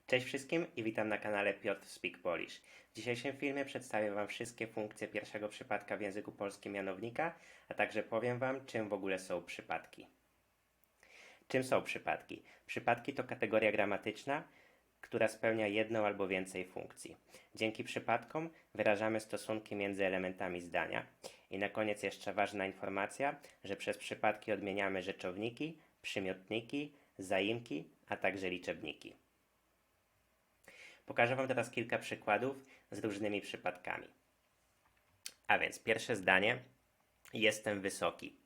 Cześć wszystkim i witam na kanale Piotr Speak Polish. W dzisiejszym filmie przedstawię Wam wszystkie funkcje pierwszego przypadka w języku polskim mianownika, a także powiem Wam, czym w ogóle są przypadki. Czym są przypadki? Przypadki to kategoria gramatyczna, która spełnia jedną albo więcej funkcji. Dzięki przypadkom wyrażamy stosunki między elementami zdania. I na koniec jeszcze ważna informacja, że przez przypadki odmieniamy rzeczowniki, przymiotniki, zaimki, a także liczebniki. Pokażę Wam teraz kilka przykładów z różnymi przypadkami. A więc pierwsze zdanie. Jestem wysoki.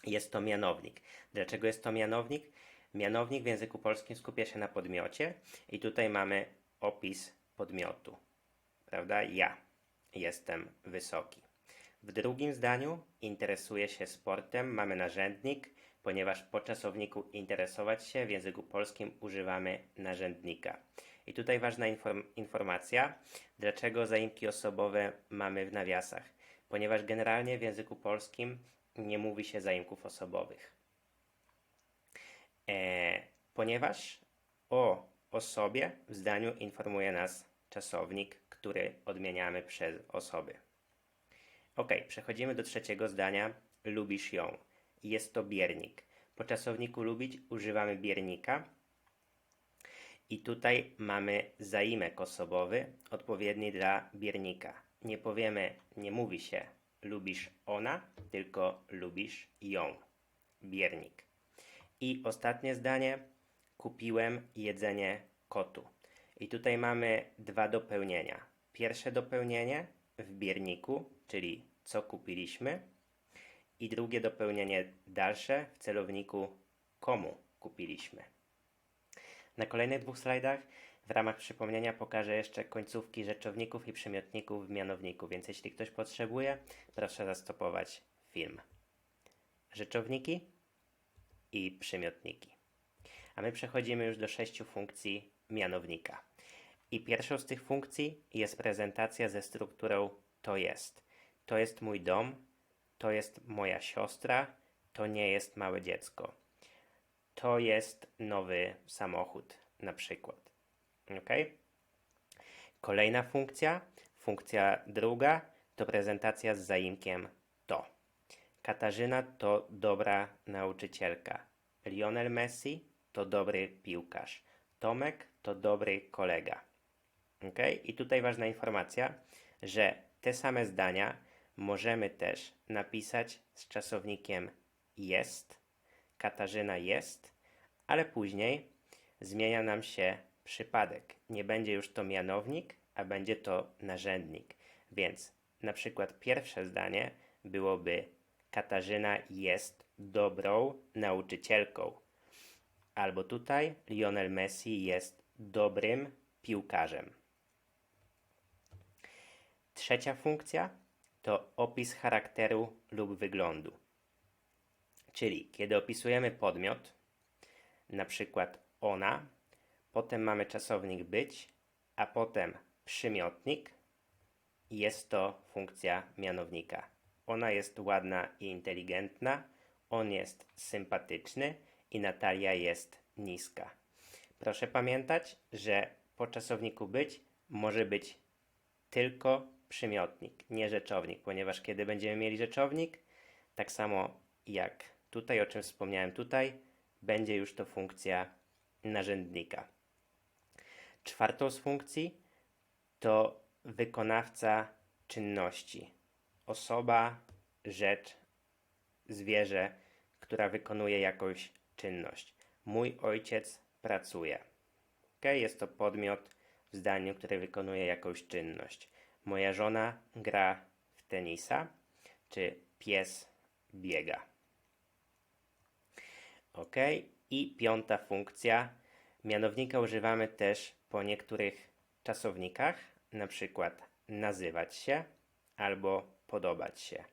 Jest to mianownik. Dlaczego jest to mianownik? Mianownik w języku polskim skupia się na podmiocie i tutaj mamy opis podmiotu. Prawda? Ja jestem wysoki. W drugim zdaniu interesuję się sportem. Mamy narzędnik, ponieważ po czasowniku interesować się w języku polskim używamy narzędnika. I tutaj ważna informacja, dlaczego zaimki osobowe mamy w nawiasach. Ponieważ generalnie w języku polskim nie mówi się zaimków osobowych. Ponieważ o osobie w zdaniu informuje nas czasownik, który odmieniamy przez osoby. Ok, przechodzimy do trzeciego zdania. Lubisz ją. Jest to biernik. Po czasowniku lubić używamy biernika. I tutaj mamy zaimek osobowy odpowiedni dla biernika. Nie powiemy, nie mówi się lubisz ona, tylko lubisz ją. Biernik. I ostatnie zdanie. Kupiłem jedzenie kotu. I tutaj mamy dwa dopełnienia. Pierwsze dopełnienie w bierniku, czyli co kupiliśmy. I drugie dopełnienie dalsze w celowniku komu kupiliśmy. Na kolejnych dwóch slajdach w ramach przypomnienia pokażę jeszcze końcówki rzeczowników i przymiotników w mianowniku, więc jeśli ktoś potrzebuje, proszę zastopować film. Rzeczowniki i przymiotniki. A my przechodzimy już do 6 funkcji mianownika. I pierwszą z tych funkcji jest prezentacja ze strukturą to jest. To jest mój dom, to jest moja siostra, to nie jest małe dziecko. To jest nowy samochód, na przykład. Ok? Kolejna funkcja, funkcja druga, to prezentacja z zaimkiem to. Katarzyna to dobra nauczycielka. Lionel Messi to dobry piłkarz. Tomek to dobry kolega. Ok? I tutaj ważna informacja, że te same zdania możemy też napisać z czasownikiem jest. Katarzyna jest, ale później zmienia nam się przypadek. Nie będzie już to mianownik, a będzie to narzędnik. Więc na przykład pierwsze zdanie byłoby Katarzyna jest dobrą nauczycielką. Albo tutaj Lionel Messi jest dobrym piłkarzem. Trzecia funkcja to opis charakteru lub wyglądu. Czyli kiedy opisujemy podmiot, na przykład ona, potem mamy czasownik być, a potem przymiotnik, jest to funkcja mianownika. Ona jest ładna i inteligentna, on jest sympatyczny i Natalia jest niska. Proszę pamiętać, że po czasowniku być może być tylko przymiotnik, nie rzeczownik, ponieważ kiedy będziemy mieli rzeczownik, tak samo jak tutaj, o czym wspomniałem tutaj, będzie już to funkcja narzędnika. Czwartą z funkcji to wykonawca czynności. Osoba, rzecz, zwierzę, która wykonuje jakąś czynność. Mój ojciec pracuje. Okay? Jest to podmiot w zdaniu, który wykonuje jakąś czynność. Moja żona gra w tenisa, czy pies biega. Ok, i piąta funkcja. Mianownika używamy też po niektórych czasownikach, na przykład nazywać się albo podobać się.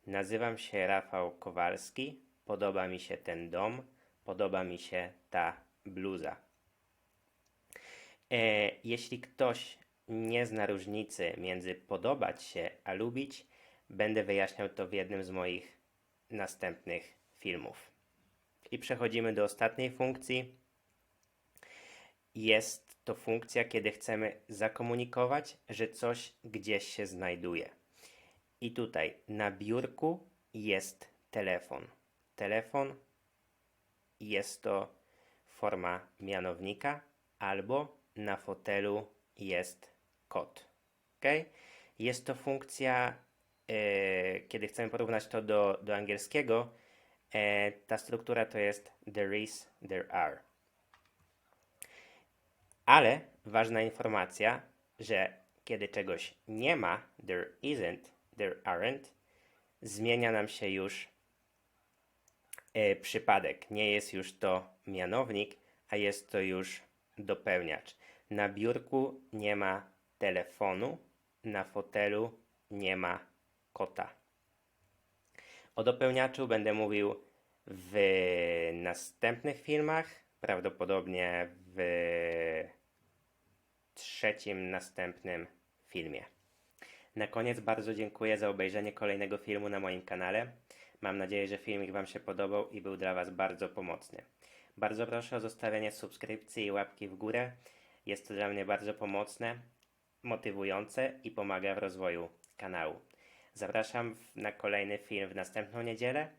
Nazywam się Rafał Kowalski, podoba mi się ten dom, podoba mi się ta bluza. Jeśli ktoś nie zna różnicy między podobać się a lubić, będę wyjaśniał to w jednym z moich następnych filmów. I przechodzimy do ostatniej funkcji. Jest to funkcja, kiedy chcemy zakomunikować, że coś gdzieś się znajduje. I tutaj na biurku jest telefon. Telefon jest to forma mianownika, albo na fotelu jest kot. Ok? Jest to funkcja, kiedy chcemy porównać to do angielskiego, ta struktura to jest there is, there are. Ale ważna informacja, że kiedy czegoś nie ma, there isn't, there aren't, zmienia nam się już przypadek. Nie jest już to mianownik, a jest to już dopełniacz. Na biurku nie ma telefonu, na fotelu nie ma kota. O dopełniaczu będę mówił w następnych filmach, prawdopodobnie w trzecim następnym filmie. Na koniec bardzo dziękuję za obejrzenie kolejnego filmu na moim kanale. Mam nadzieję, że filmik Wam się podobał i był dla Was bardzo pomocny. Bardzo proszę o zostawienie subskrypcji i łapki w górę. Jest to dla mnie bardzo pomocne, motywujące i pomaga w rozwoju kanału. Zapraszam na kolejny film w następną niedzielę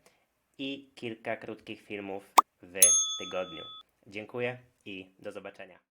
i kilka krótkich filmów w tygodniu. Dziękuję i do zobaczenia.